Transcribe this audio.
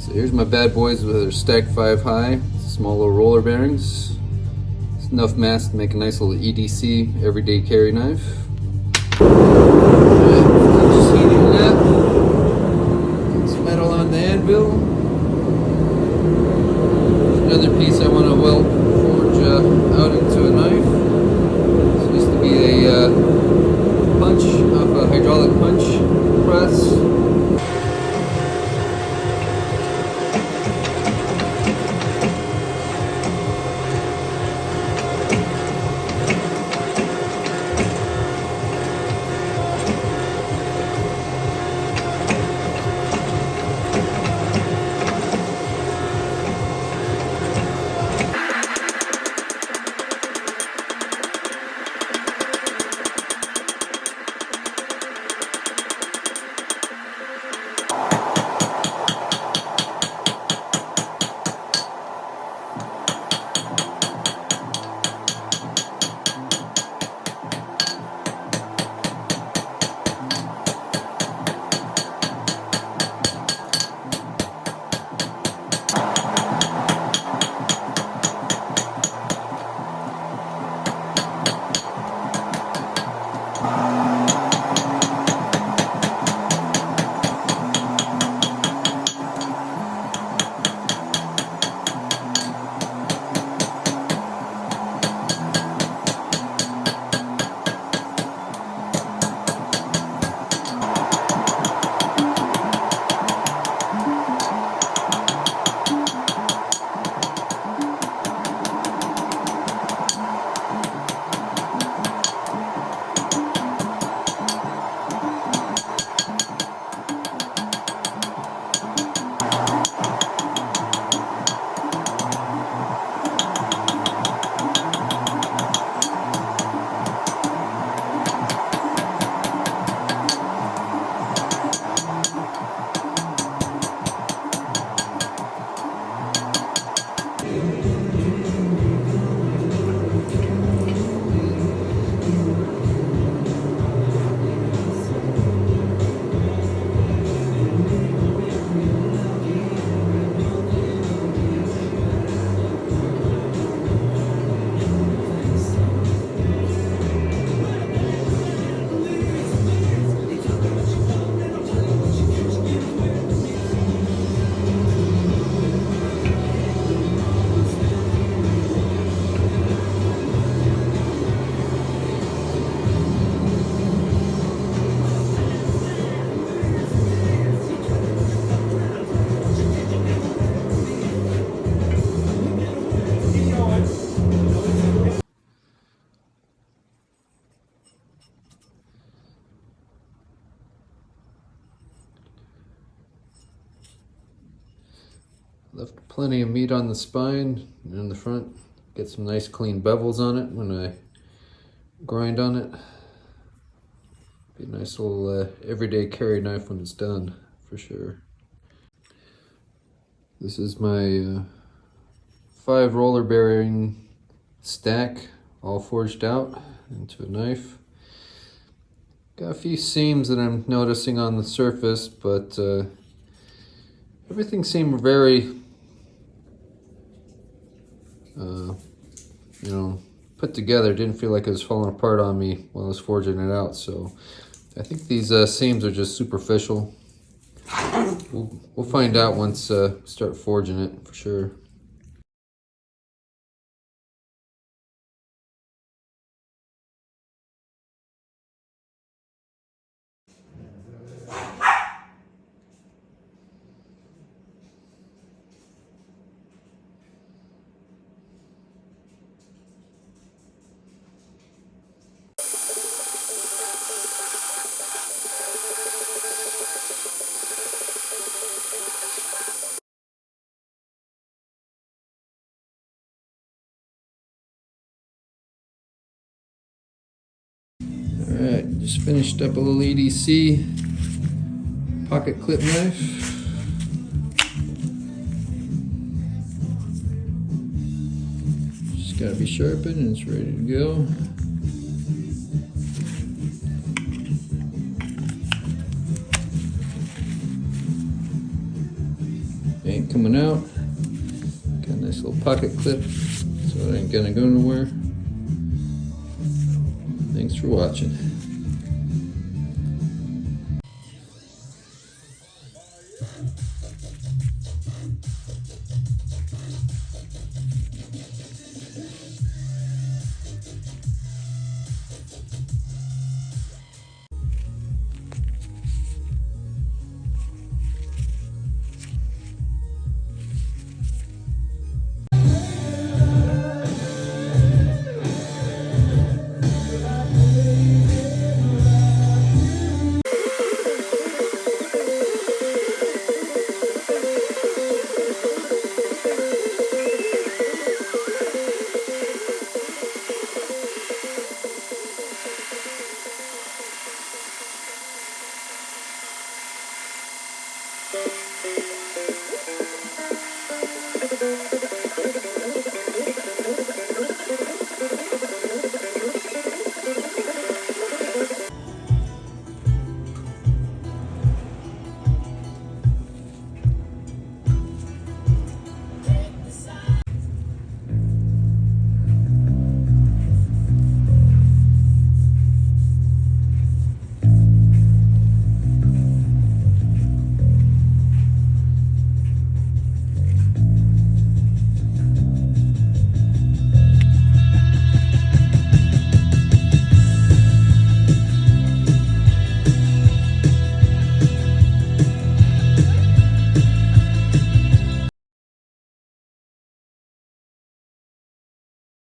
So here's my bad boys with their stacked 5 high, small little roller bearings. It's enough mass to make a nice little EDC everyday carry knife. Alright, just heating it up. Get some metal on the anvil. Another piece I want to weld forge out into a knife. This used to be a punch off a hydraulic punch press. Left plenty of meat on the spine and in the front. Get some nice clean bevels on it when I grind on it. Be a nice little everyday carry knife when it's done, for sure. This is my 5 roller bearing stack, all forged out into a knife. Got a few seams that I'm noticing on the surface, but everything seemed very you know, put together. Didn't feel like it was falling apart on me while I was forging it out. So I think these seams are just superficial. We'll find out once start forging it for sure. Alright, just finished up a little EDC pocket clip knife. Just gotta be sharpened and it's ready to go. ain't coming out. Got a nice little pocket clip, so it ain't gonna go nowhere. Thanks for watching.